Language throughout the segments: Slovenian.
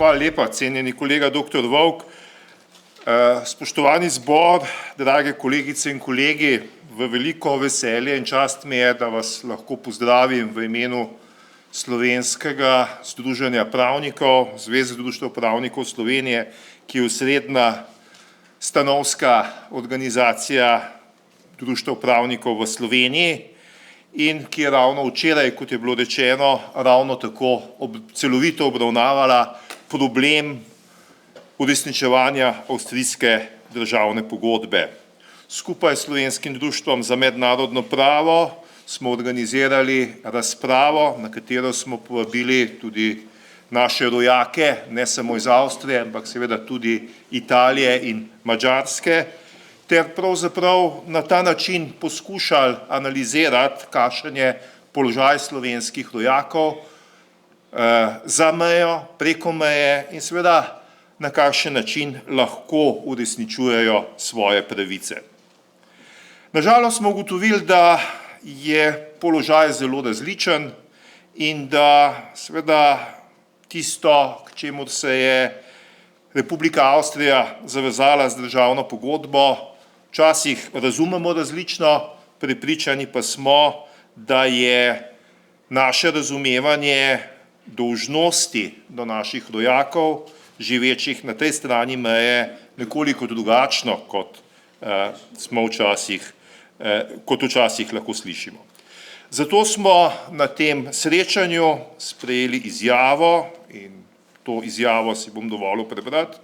Hvala lepa, cenjeni kolega dr. Vovk. Spoštovani zbor, drage kolegice in kolegi, v veliko veselje in čast mi je, da vas lahko pozdravim v imenu Slovenskega združenja pravnikov, Zveze društev pravnikov Slovenije, ki je osrednja stanovska organizacija društev pravnikov v Sloveniji in ki je ravno včeraj, kot je bilo rečeno, ravno tako celovito obravnavala problem uresničevanja avstrijske državne pogodbe. Skupaj s Slovenskim društvom za mednarodno pravo smo organizirali razpravo, na katero smo povabili tudi naše rojake, ne samo iz Avstrije, ampak seveda tudi Italije in Madžarske, ter pravzaprav na ta način poskušali analizirati, kakšen je položaj slovenskih rojakov za mejo, preko meje in seveda na kakšen način lahko uresničujejo svoje pravice. Na žalost smo ugotovili, da je položaj zelo različen in da seveda tisto, k čemur se je Republika Avstrija zavezala z državno pogodbo, včasih razumemo različno, prepričani pa smo, da je naše razumevanje dolžnosti do naših rojakov, živečih na tej strani meje, nekoliko drugačno, kot včasih lahko slišimo. Zato smo na tem srečanju sprejeli izjavo in to izjavo si bom dovolil prebrati.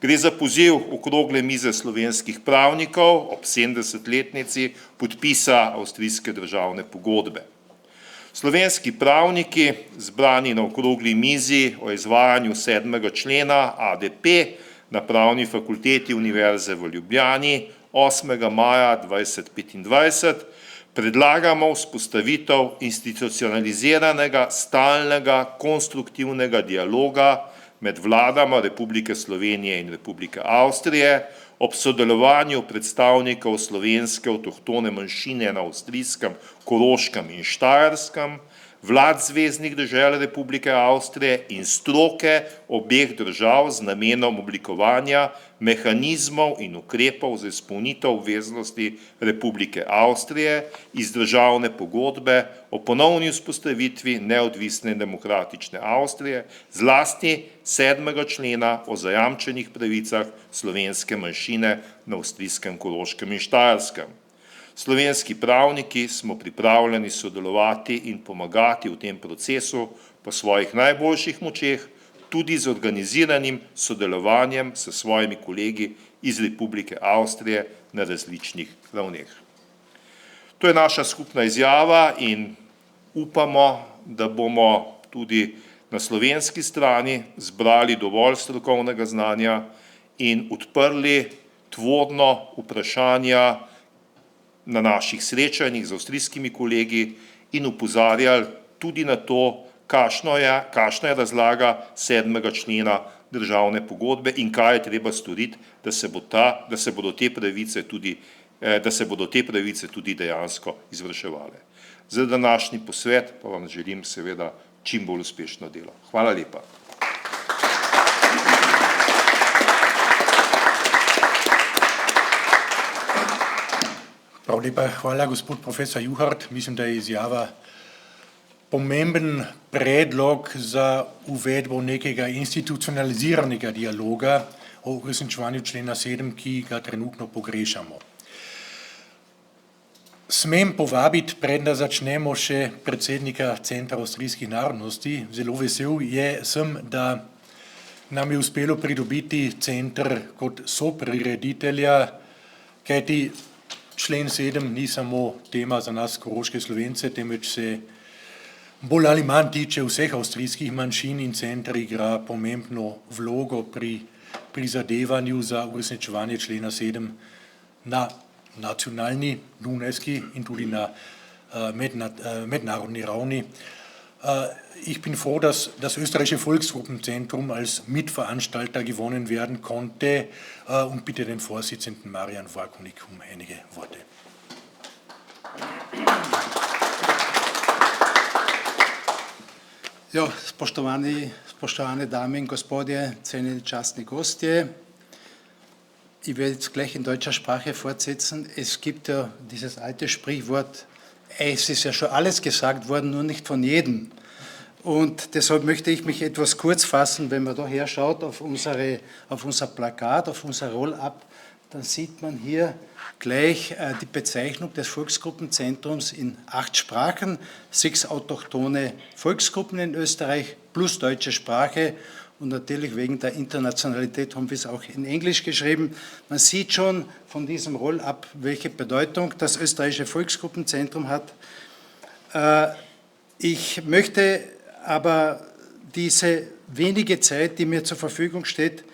Gre za poziv okrogle mize slovenskih pravnikov ob 70-letnici podpisa avstrijske državne pogodbe. Slovenski pravniki, zbrani na okrogli mizi o izvajanju 7. člena ADP na Pravni fakulteti Univerze v Ljubljani 8. maja 2025, predlagamo vzpostavitev institucionaliziranega, stalnega, konstruktivnega dialoga med vladama Republike Slovenije in Republike Avstrije ob sodelovanju predstavnikov slovenske avtohtone manjšine na avstrijskem, Koroškem in Štajerskem, vlad zveznih dežel Republike Avstrije in stroke obeh držav z namenom oblikovanja mehanizmov in ukrepov za izpolnitev obveznosti Republike Avstrije iz državne pogodbe o ponovni vzpostavitvi neodvisne in demokratične Avstrije, zlasti 7. člena o zajamčenih pravicah slovenske manjšine na avstrijskem, Koroškem in Štajerskem. Slovenski pravniki smo pripravljeni sodelovati in pomagati v tem procesu po svojih najboljših močeh, tudi z organiziranim sodelovanjem s svojimi kolegi iz Republike Avstrije na različnih ravneh. To je naša skupna izjava in upamo, da bomo tudi na slovenski strani zbrali dovolj strokovnega znanja in odprli tvorno vprašanja na naših srečanjih z avstrijskimi kolegi in opozarjali tudi na to, kakšna je razlaga 7. člena državne pogodbe in kaj je treba storiti, da se bodo te pravice tudi dejansko izvrševale. Za današnji posvet pa vam želim seveda čim bolj uspešno delo. Hvala lepa. Prav lepa, hvala gospod profesor Juhart. Mislim, da je izjava pomemben predlog za uvedbo nekega institucionaliziranega dialoga o uresničevanju člena 7, ki ga trenutno pogrešamo. Smem povabiti, preden začnemo, še predsednika Centra avstrijskih narodnosti. Zelo vesel sem, da nam je uspelo pridobiti center kot soprireditelja, kajti člen 7 ni samo tema za nas koroške Slovence, temveč se bolj ali manj tiče vseh avstrijskih manjšin in center igra pomembno vlogo pri prizadevanju za uresničevanje člena 7 na nacionalni, dunajski in tudi na mednarodni ravni. Ich bin froh, dass das österreichische Volksgruppenzentrum als Mitveranstalter gewonnen werden konnte und bitte den Vorsitzenden Marian Vorkunik um einige Worte. Ja, spoštovani Spoštovane dame in gospodje, cenjeni častni gostje. Ich werde jetzt gleich in deutscher Sprache fortsetzen. Es gibt ja dieses alte Sprichwort, es ist ja schon alles gesagt worden, nur nicht von jedem. Und deshalb möchte ich mich etwas kurz fassen. Wenn man da her schaut auf unser Plakat, auf unser Roll-up, dann sieht man hier gleich die Bezeichnung des Volksgruppenzentrums in 8 Sprachen, 6 autochthone Volksgruppen in Österreich plus deutsche Sprache und natürlich wegen der Internationalität haben wir es auch in Englisch geschrieben. Man sieht schon von diesem Roll-up, welche Bedeutung das österreichische Volksgruppenzentrum hat. Ich möchte aber diese wenige Zeit, die mir zur Verfügung steht,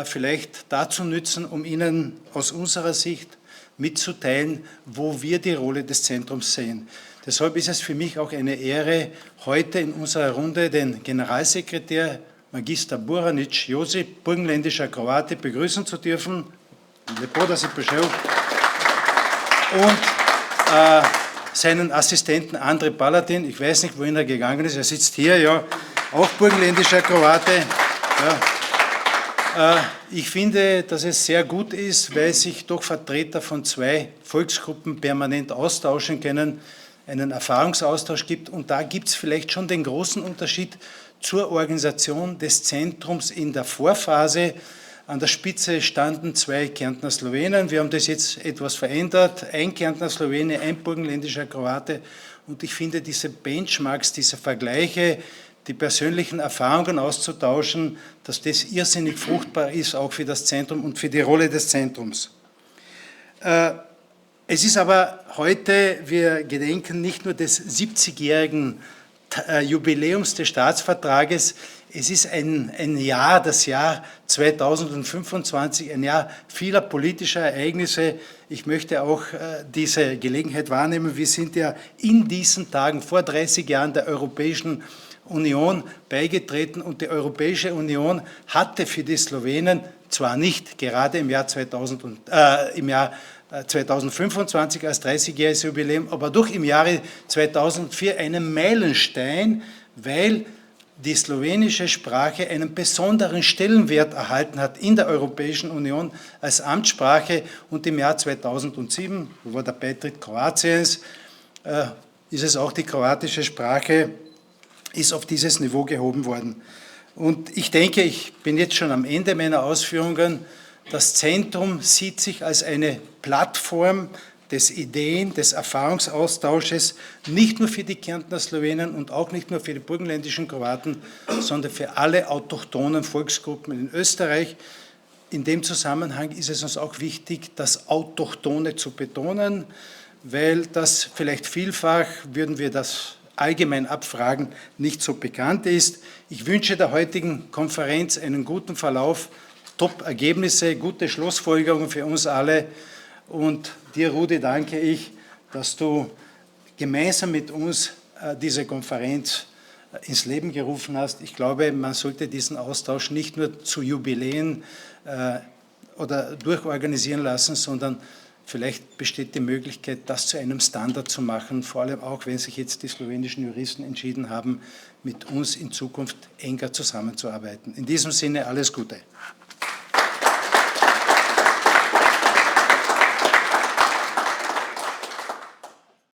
vielleicht dazu nützen, um Ihnen aus unserer Sicht mitzuteilen, wo wir die Rolle des Zentrums sehen. Deshalb ist es für mich auch eine Ehre, heute in unserer Runde den Generalsekretär Magister Burhanic Josip, burgenländischer Kroate, begrüßen zu dürfen. Lepo da si prišel. Und seinen Assistenten Andrej Palatin, ich weiß nicht, wohin er gegangen ist, er sitzt hier, ja, auch burgenländischer Kroate. Ja. Ich finde, dass es sehr gut ist, weil sich doch Vertreter von 2 Volksgruppen permanent austauschen können, einen Erfahrungsaustausch gibt. Und da gibt es vielleicht schon den großen Unterschied zur Organisation des Zentrums in der Vorphase. An der Spitze standen 2 Kärntner Slowenen. Wir haben das jetzt etwas verändert. Ein Kärntner Slowene, ein burgenländischer Kroate. Und ich finde, diese Benchmarks, diese Vergleiche, die persönlichen Erfahrungen auszutauschen, dass das irrsinnig fruchtbar ist, auch für das Zentrum und für die Rolle des Zentrums. Es ist aber heute, wir gedenken nicht nur des 70-jährigen Jubiläums des Staatsvertrages, es ist ein Jahr, das Jahr 2025, ein Jahr vieler politischer Ereignisse. Ich möchte auch diese Gelegenheit wahrnehmen. Wir sind ja in diesen Tagen vor 30 Jahren der Europäischen Union beigetreten und die Europäische Union hatte für die Slowenen zwar nicht gerade im Jahr 2025 als 30-jähriges Jubiläum, aber doch im Jahre 2004 einen Meilenstein, weil die slowenische Sprache einen besonderen Stellenwert erhalten hat in der Europäischen Union als Amtssprache und im Jahr 2007, wo war der Beitritt Kroatiens, ist es auch die kroatische Sprache, ist auf dieses Niveau gehoben worden. Und ich denke, ich bin jetzt schon am Ende meiner Ausführungen, das Zentrum sieht sich als eine Plattform des Ideen, des Erfahrungsaustausches, nicht nur für die Kärntner Slowenen und auch nicht nur für die burgenländischen Kroaten, sondern für alle autochthonen Volksgruppen in Österreich. In dem Zusammenhang ist es uns auch wichtig, das Autochthone zu betonen, weil das vielleicht vielfach, würden wir das allgemein abfragen, nicht so bekannt ist. Ich wünsche der heutigen Konferenz einen guten Verlauf, Top-Ergebnisse, gute Schlussfolgerungen für uns alle. Und dir, Rudi, danke ich, dass du gemeinsam mit uns diese Konferenz ins Leben gerufen hast. Ich glaube, man sollte diesen Austausch nicht nur zu Jubiläen oder durchorganisieren lassen, sondern vielleicht besteht die Möglichkeit, das zu einem Standard zu machen, vor allem auch, wenn sich jetzt die slowenischen Juristen entschieden haben, mit uns in Zukunft enger zusammenzuarbeiten. In diesem Sinne alles Gute.